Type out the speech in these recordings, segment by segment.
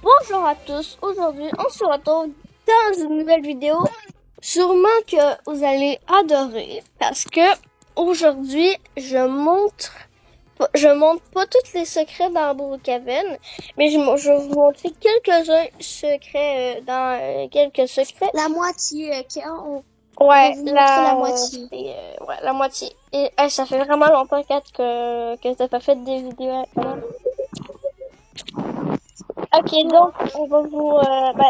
Bonjour à tous, aujourd'hui on se retrouve dans une nouvelle vidéo. Sûrement que vous allez adorer parce que aujourd'hui je montre pas tous les secrets dans Brookhaven, mais je vais vous montrer quelques-uns secrets quelques secrets. La moitié, Ouais, vous montrer la moitié. Ouais, la moitié. Et ça fait vraiment longtemps que t'as pas fait des vidéos avec moi. Ok, donc on va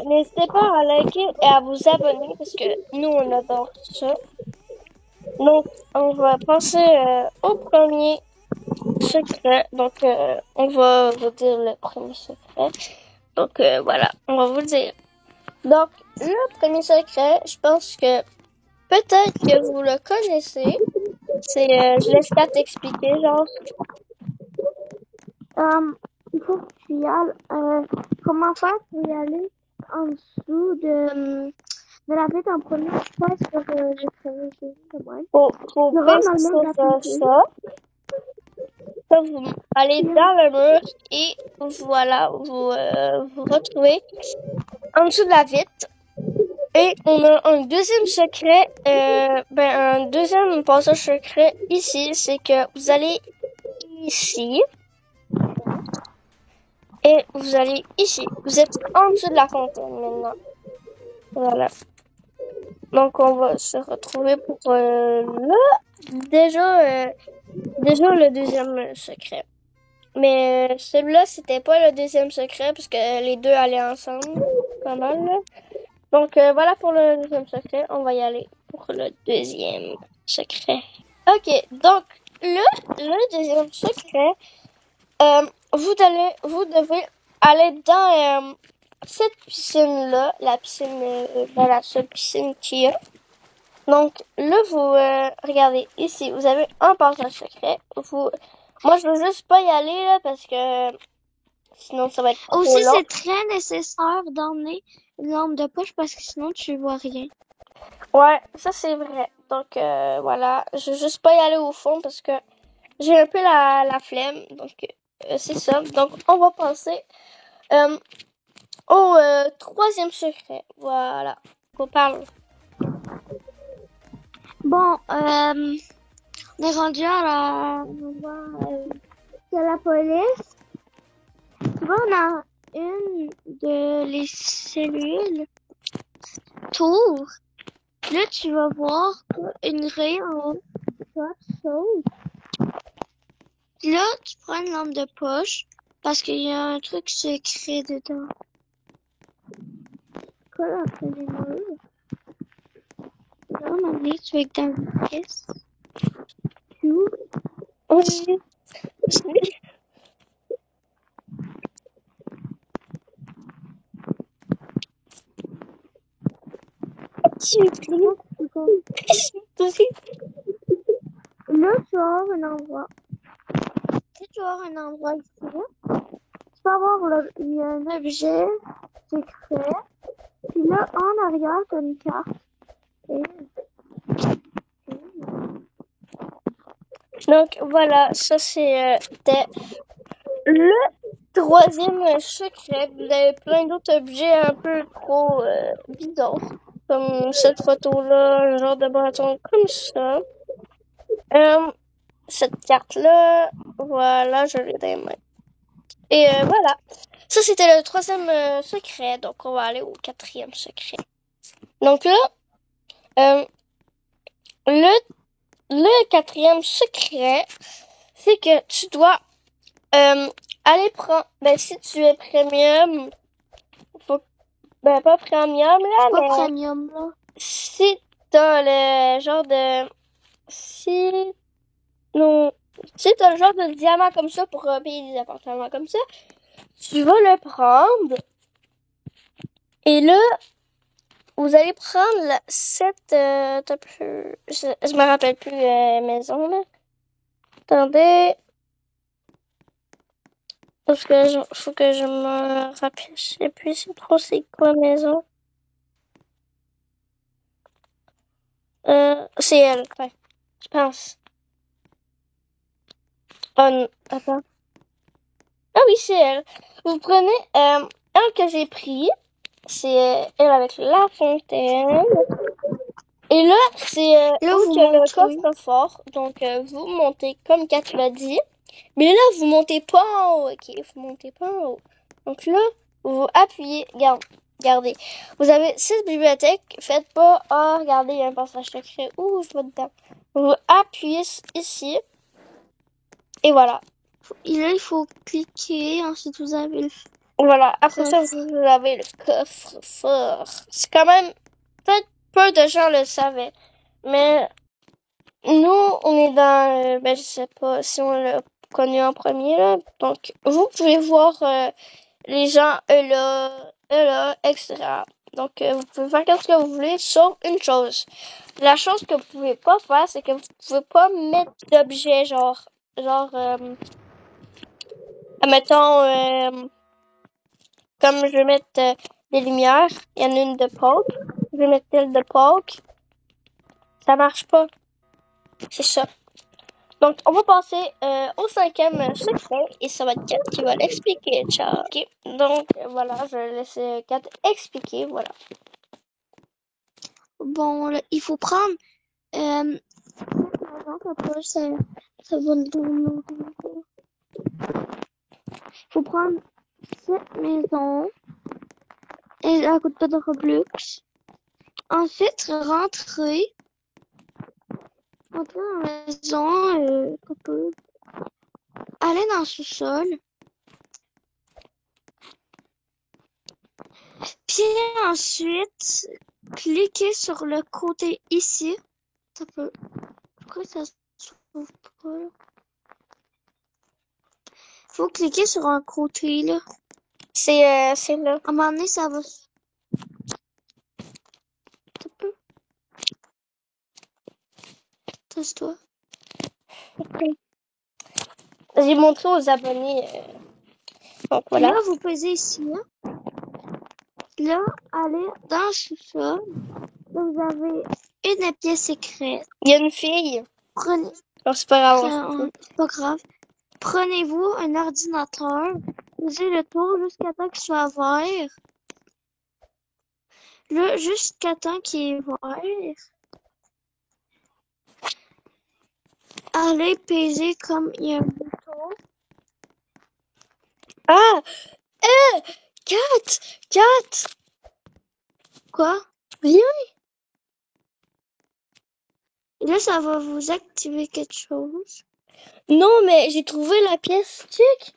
n'hésitez pas à liker et à vous abonner parce que nous on adore ça. Donc on va passer au premier secret. Donc on va vous dire le premier secret. Donc voilà, on va vous le dire. Donc le premier secret, je pense que peut-être que vous le connaissez. C'est je laisse pas t'expliquer, genre. Il faut que tu y ailles. Comment faire pour y aller en dessous de la vitre en premier? Pas sur le premier de moi. Faut pincer sur ça. Ça, vous allez dans le mur et voilà, vous retrouvez en dessous de la vitre. Et on a un deuxième secret, un deuxième passage secret ici, c'est que vous allez ici. Et vous allez ici. Vous êtes en dessous de la fontaine maintenant. Voilà. Donc on va se retrouver pour déjà le deuxième secret. Mais celui-là, c'était pas le deuxième secret parce que les deux allaient ensemble. Pas mal, là. Donc voilà pour le deuxième secret. On va y aller pour le deuxième secret. Ok, donc le deuxième secret, vous devez aller dans cette piscine-là, la seule piscine qu'il y a. Donc là, vous regardez ici, vous avez un passage secret. Moi, je veux juste pas y aller là parce que sinon ça va être trop Aussi, long. c'est très nécessaire d'emmener une lampe de poche parce que sinon tu vois rien. Ouais, ça c'est vrai. Donc voilà, je veux juste pas y aller au fond parce que j'ai un peu la flemme. Donc c'est ça. Donc on va passer au troisième secret. Voilà, qu'on parle. Bon, on est rendu à la police. Tu vois, on a une de les cellules tour. Là, tu vas voir une raie en haut. Autre chose. Là, tu prends une lampe de poche parce qu'il y a un truc secret dedans. Colle après les murs. Là, à un moment donné, tu vas être dans une pièce. Tu ouvres. Oui. Là, tu vas avoir un endroit. Si tu vas avoir un endroit ici, tu vas avoir il y a un objet secret. Puis là, en arrière, tu as une carte. Et... Donc voilà, ça c'était le troisième secret. Vous avez plein d'autres objets un peu trop bizarres. Comme cette photo-là, un genre de bâton comme ça. Cette carte-là, voilà, je l'ai dans les mains. Et voilà. Ça, c'était le troisième secret. Donc, on va aller au quatrième secret. Donc là, le quatrième secret, c'est que tu dois aller prendre... si tu es premium, pas premium, là, Pas mais premium, là. si t'as le genre de... Si t'as le genre de diamant comme ça pour payer des appartements comme ça, tu vas le prendre. Et là, vous allez prendre cette... je me rappelle plus maison, là. Attendez. Parce que faut que je me rappelle. Je sais plus c'est trop c'est quoi maison. C'est elle, ouais. Je pense. Oh non, attends. Ah oui, c'est elle. Vous prenez... un que j'ai pris, c'est elle avec la fontaine. Et là, c'est Là, où vous que le montez. coffre-fort. Donc, vous montez comme Kat l'a dit. Mais là, vous montez pas en haut, ok? Vous montez pas en haut. Donc là, vous appuyez. Regardez. Vous avez 6 bibliothèques. Faites pas, regardez, il y a un passage secret. Ouh, je vais dedans. Vous appuyez ici. Et voilà. Et là, il faut cliquer. Ensuite, vous avez le Voilà. Après ça, coffre. vous avez le coffre-fort. C'est quand même... Peut-être peu de gens le savaient. Mais nous, on est dans... je sais pas si on l'a connu en premier, là. Donc, vous pouvez voir les gens, eux là, etc. Donc, vous pouvez faire ce que vous voulez, sauf une chose. La chose que vous pouvez pas faire, c'est que vous pouvez pas mettre d'objets, admettons, comme je vais mettre des lumières, il y en a une de Poke, je vais mettre celle de Poke, ça marche pas. C'est ça. Donc, on va passer au 5e secret et ça va être Kat qui va l'expliquer. Ciao. Ok, donc voilà, je vais laisser Kat expliquer. Voilà. Bon, là, il faut prendre. Après, ça va nous donner. Il faut prendre cette maison. Elle ne coûte pas de Robux. Ensuite, rentrer dans la maison. Aller dans le sous-sol. Puis ensuite, cliquer sur le côté ici. Ça peut. Pourquoi ça s'ouvre pas là? Faut cliquer sur un côté là. C'est là. À un moment donné, ça va. Ça peut. Teste-toi. J'ai montré aux abonnés. Donc voilà. Là, vous pesez ici. Là, là allez dans le sous-sol. Là, vous avez une pièce secrète. Il y a une fille. Prenez. Alors, c'est pas grave. C'est pas grave. Prenez-vous un ordinateur. Posez le tour jusqu'à temps qu'il soit vert. Là, jusqu'à temps qu'il est vert. Allez peser comme il y a un bouton. Ah! Kat! Quoi? Viens! Et là, ça va vous activer quelque chose. Non, mais j'ai trouvé la pièce. Check!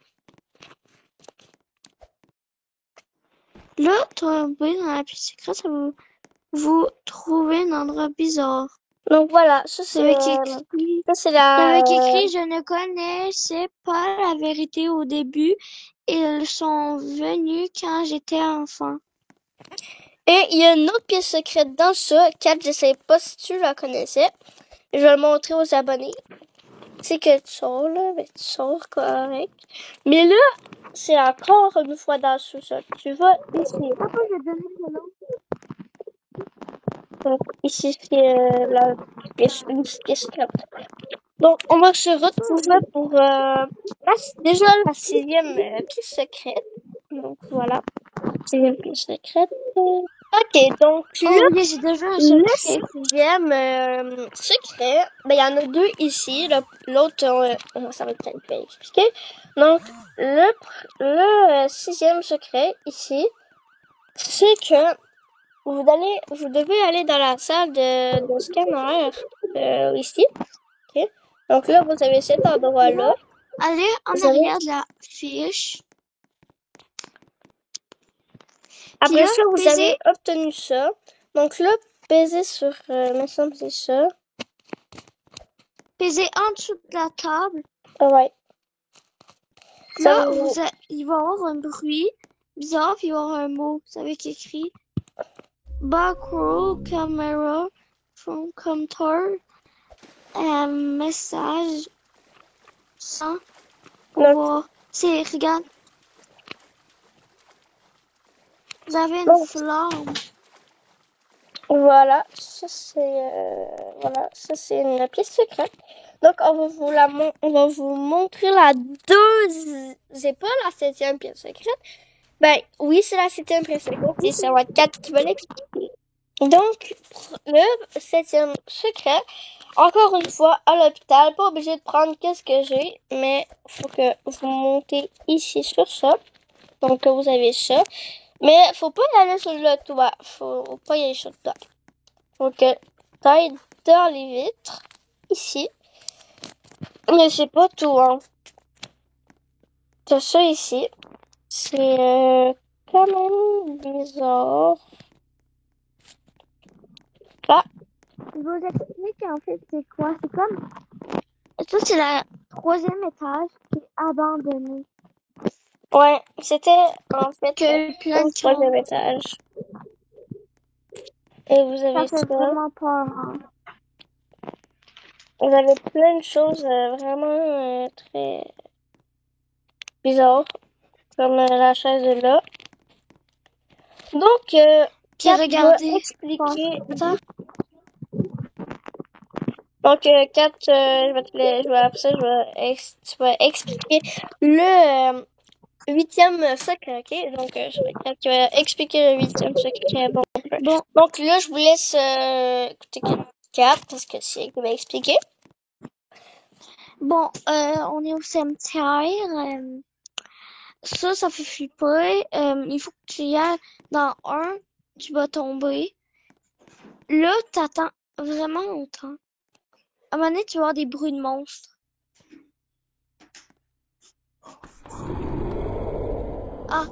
Là, tomber dans la pièce secrète, ça va vous trouver un endroit bizarre. Donc voilà, ça c'est Avec écrit, ça c'est la avec écrit, je ne connaissais pas la vérité au début. Ils sont venus quand j'étais enfant. Et il y a une autre pièce secrète dans ça. Kat, je sais pas si tu la connaissais. Je vais le montrer aux abonnés. C'est que tu sors là, mais tu sors correct. Mais là, c'est encore une fois dans le sous-sol. Tu vas ici. Papa, je vais donner le nom. Donc ici c'est la pièce, une pièce secrète. Donc on va se retrouver pour déjà la 6e pièce secrète. Donc voilà, 6e pièce secrète. Ok, donc Oh là, oui, j'ai déjà un le secret. 6e secret, ben il y en a 2 ici. L'autre, ça va être simple à expliquer. Donc le 6e secret ici, c'est que vous devez aller dans la salle de scanner ici. Okay. Donc là, vous avez cet endroit-là. Allez en Vous avez- arrière de la fiche. Après là, ça, vous pesez- avez obtenu ça. Donc là, pesez sur, me semble c'est ça. Pesez en dessous de la table. Ah ouais. Là, Ça, il va y avoir un bruit bizarre, puis il va y avoir un mot. Vous savez qui écrit Back row camera from contour. Message sans voir. C'est, regarde. Vous avez une Donc, flamme. voilà, ça c'est une pièce secrète. Donc on va vous montrer la c'est pas la 7e pièce secrète, Ben, oui, c'est la 7e précédente et ça va être 4 qui va l'expliquer. Donc, le 7e secret, encore une fois, à l'hôpital, pas obligé de prendre qu'est-ce que j'ai, mais faut que vous montez ici sur ça. Donc, vous avez ça. Mais faut pas y aller sur le toit. Faut pas y aller sur le toit. Faut que t'ailles dans les vitres, ici. Mais c'est pas tout, hein. T'as ça ici. C'est quand même bizarre. Ah, Je vous explique en fait c'est quoi. C'est comme ça, c'est la 3e étage qui est abandonné. ouais, c'était en fait Que plein au de choses. 3e étage. Et vous Ça avez fait ça. vraiment peur. Hein. Vous avez plein de choses vraiment très bizarres. Comme la chaise de là. Donc, Puis Kat va regardez. expliquer ça. Donc, Kat, après ça, tu vas expliquer le 8e secret, ok? Donc, Kat qui va expliquer le 8e secret. Bon. Donc, là, je vous laisse écouter Kat, parce que c'est elle qui va expliquer. Bon, on est au cimetière. Ça fait flipper. Il faut que tu y ailles dans un, tu vas tomber. Là, t'attends vraiment longtemps. À un moment donné, tu vas avoir des bruits de monstres. Ah,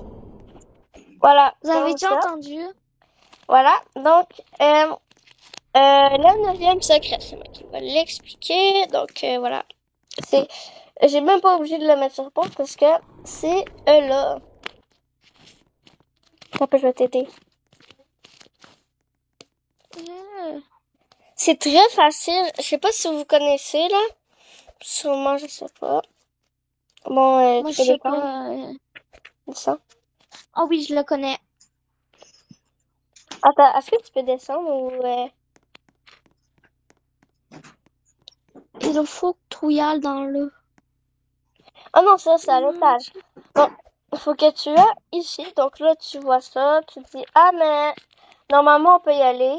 Voilà. vous avez donc déjà ça. entendu? Voilà. Donc, le 9e secret, c'est moi qui va l'expliquer. Donc, voilà. J'ai même pas obligé de le mettre sur pause parce que c'est là. Attends, je vais t'aider. C'est très facile. Je sais pas si vous connaissez, là. Sûrement, je sais pas. Bon, Moi, tu je peux sais descendre. pas. Descends. Ah oui, je le connais. Attends, est-ce que tu peux descendre ou... Il faut que tu y ailles dans le... Ah non, ça, c'est à l'étage. Bon, il faut que tu ailles ici. Donc là, tu vois ça. Tu te dis, ah, mais normalement, on peut y aller.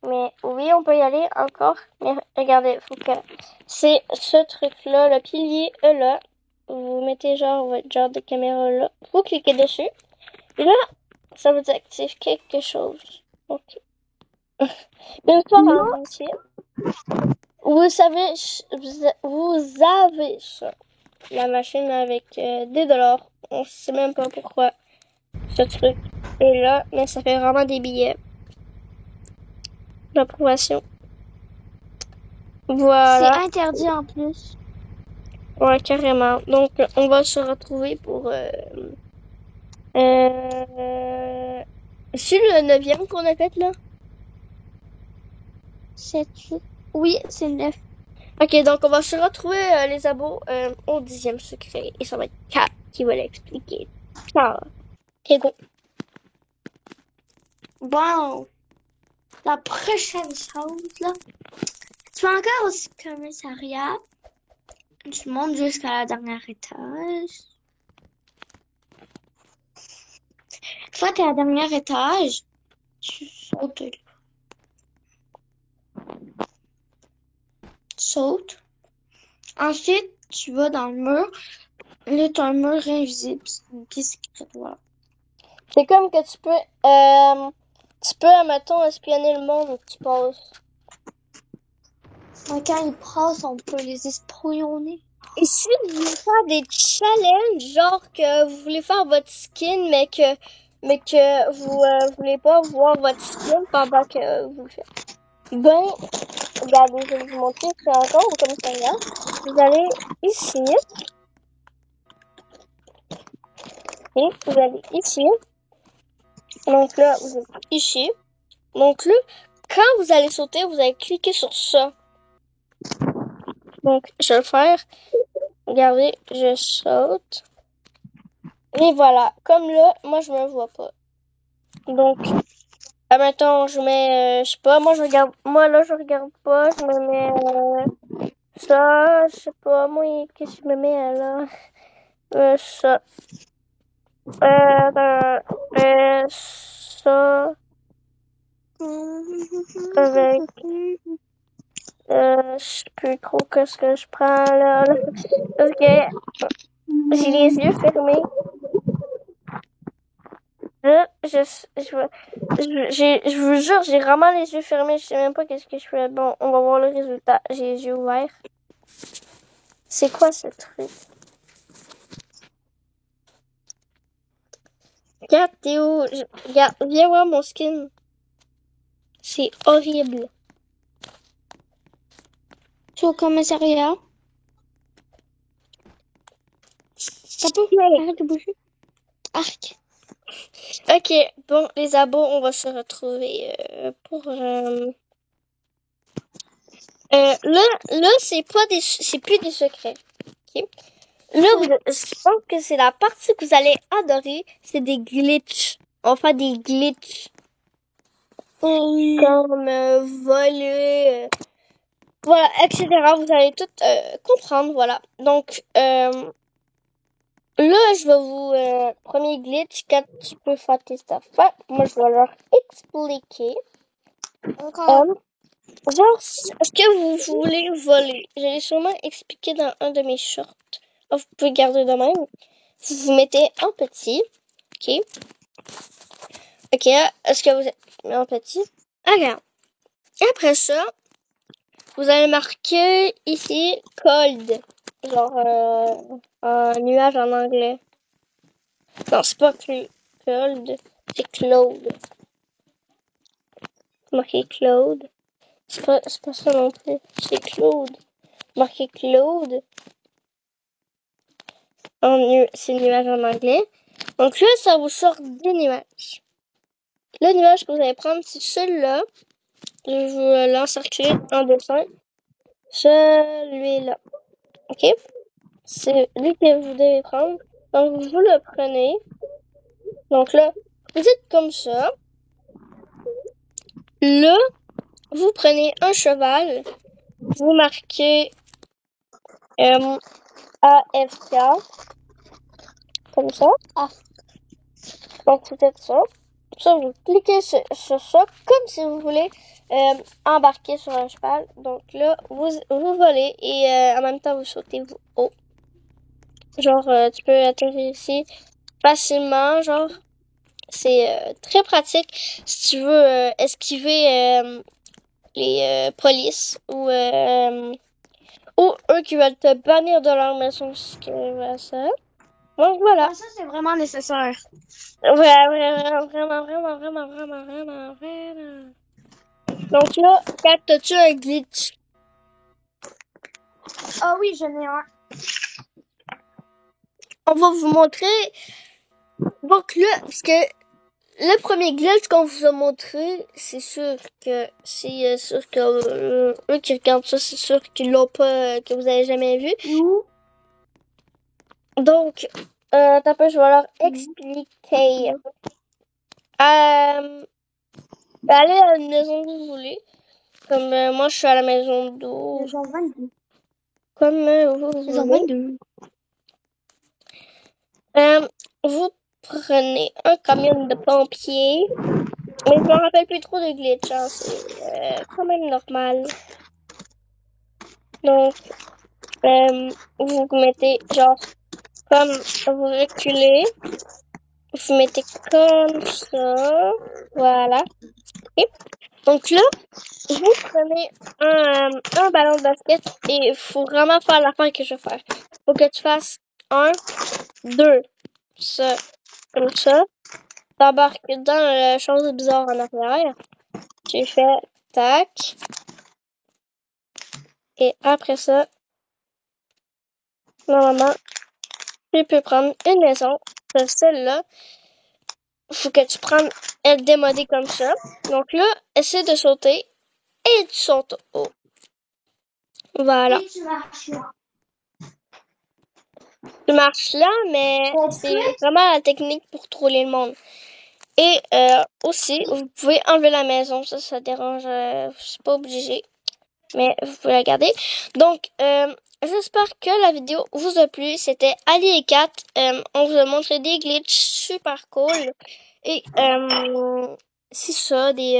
Mais oui, on peut y aller encore. Mais regardez, faut que... C'est ce truc-là, le pilier est là. Vous mettez genre votre genre de caméra là. Vous cliquez dessus. Et là, ça vous active quelque chose. Ok. Une fois rendu ici, vous savez, vous avez ça. La machine avec des dollars. On sait même pas pourquoi ce truc est là, mais ça fait vraiment des billets d'approbation. Voilà. C'est interdit en plus. Ouais, carrément. Donc, on va se retrouver pour... c'est le 9e qu'on a fait, là? Oui, c'est 9. Ok, donc on va se retrouver, les abos, au 10e secret. Et ça va être Kat qui va l'expliquer. Ah. Ok, go. Bon, la prochaine chose, là. Tu vas encore au commissariat. Tu montes jusqu'à la dernière étage. Une fois que tu es à la dernière étage, tu sautes là. Tu sautes. Ensuite, tu vas dans le mur. Là, tu as un mur invisible. C'est une piste secrétoire. C'est comme que tu peux, admettons, espionner le monde où tu passes. Quand ils passent, on peut les espionner. Et si vous voulez faire des challenges, genre que vous voulez faire votre skin, mais que vous voulez pas voir votre skin pendant que vous le faites. Ben, regardez, je vais vous montrer, c'est encore au commissariat. Vous allez ici. Et vous allez ici. Donc là, vous êtes ici. Donc là, quand vous allez sauter, vous allez cliquer sur ça. Donc, je vais le faire. Regardez, je saute. Et voilà. Comme là, moi, je me vois pas. Donc, admettons, je mets, je sais pas, moi, là, je regarde pas. Je me mets ça, je sais pas, moi, qu'est-ce que je me mets là? Ça. Ça avec, je sais plus trop qu'est-ce que je prends là, parce que j'ai les yeux fermés. Là, je vous jure, j'ai vraiment les yeux fermés, je sais même pas qu'est-ce que je fais. Bon, on va voir le résultat. J'ai les yeux ouverts. C'est quoi ce truc? Regarde, Théo, regarde, viens voir mon skin. C'est horrible. Tu es au commissariat? Ça peut? Arrête de bouger. Arc. Ok, bon, les abos, on va se retrouver pour... là, c'est plus des secrets. Ok? Là, je pense que c'est la partie que vous allez adorer, c'est des glitches. On va faire des glitches. Comme voler, voilà, etc. Vous allez tout comprendre, voilà. Donc, là, je vais vous... premier glitch, quand tu peux faire tes affaires, moi, je vais leur expliquer. Encore. Genre, est-ce que vous voulez voler? Je l'ai sûrement expliqué dans un de mes shorts. Oh, vous pouvez garder de même. Vous vous mettez en petit. Ok. Ok, est-ce que vous êtes mis en petit? Regarde. Après ça, vous allez marquer ici cold. Genre un nuage en anglais. Non, c'est pas cold, c'est cloud. Marqué cloud. C'est pas ça non plus. C'est cloud. Marqué cloud. C'est nuage en anglais. Donc là, ça vous sort des nuages. Le nuage que vous allez prendre, c'est celui-là. Je vais l'encercler en dessin. Celui-là. Ok? C'est lui que vous devez prendre. Donc, vous le prenez. Donc là, vous êtes comme ça. Là, vous prenez un cheval. Vous marquez AFK. Comme ça. Ah. Donc, c'est peut-être ça. Ça, vous cliquez sur ça comme si vous voulez embarquer sur un cheval. Donc là, vous volez et en même temps, vous sautez vous haut. Genre, tu peux atterrir ici facilement. Genre, c'est très pratique si tu veux esquiver les polices ou eux qui veulent te bannir de leur maison si tu veux ça. Donc voilà. Ça, c'est vraiment nécessaire. Vraiment. Donc là, Kat, t'as-tu un glitch? Ah oui, j'en ai un. On va vous montrer. Donc là, parce que le premier glitch qu'on vous a montré, c'est sûr que eux qui regardent ça, c'est sûr qu'ils l'ont pas, que vous avez jamais vu. Où? Donc, t'as pas, je vais leur expliquer. Allez à la maison que vous voulez. Comme moi, je suis à la maison d'eau. Maison 22. Comme vous Maison voulez. 22. Vous prenez un camion de pompiers. Mais je me rappelle plus trop de glitch, hein. C'est quand même normal. Donc, vous mettez genre comme vous reculez. Vous mettez comme ça. Voilà. Et donc là, vous prenez un ballon de basket et il faut vraiment faire l'affaire que je vais faire. Faut que tu fasses 1, 2, ça, comme ça. T'embarques dans la chose bizarre en arrière. Tu fais tac. Et après ça, normalement, tu peux prendre une maison. Celle-là, faut que tu prennes elle démodée comme ça. Donc là, essaie de sauter et tu sautes haut. Voilà. Et tu marches là. Tu marches là, mais c'est vraiment la technique pour troller le monde. Et aussi, vous pouvez enlever la maison. Ça dérange. C'est pas obligé. Mais vous pouvez la garder. Donc, j'espère que la vidéo vous a plu. C'était Ali et Kat. On vous a montré des glitches super cool. Et c'est ça, si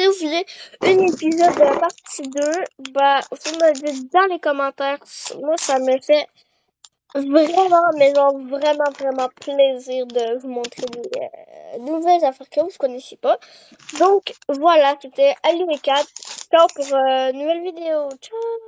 vous voulez un épisode de partie 2, vous me le dites dans les commentaires. Moi, ça me fait vraiment, mais genre vraiment plaisir de vous montrer des nouvelles affaires que vous connaissiez pas. Donc voilà, c'était Ali et Kat. Ciao pour une nouvelle vidéo. Ciao!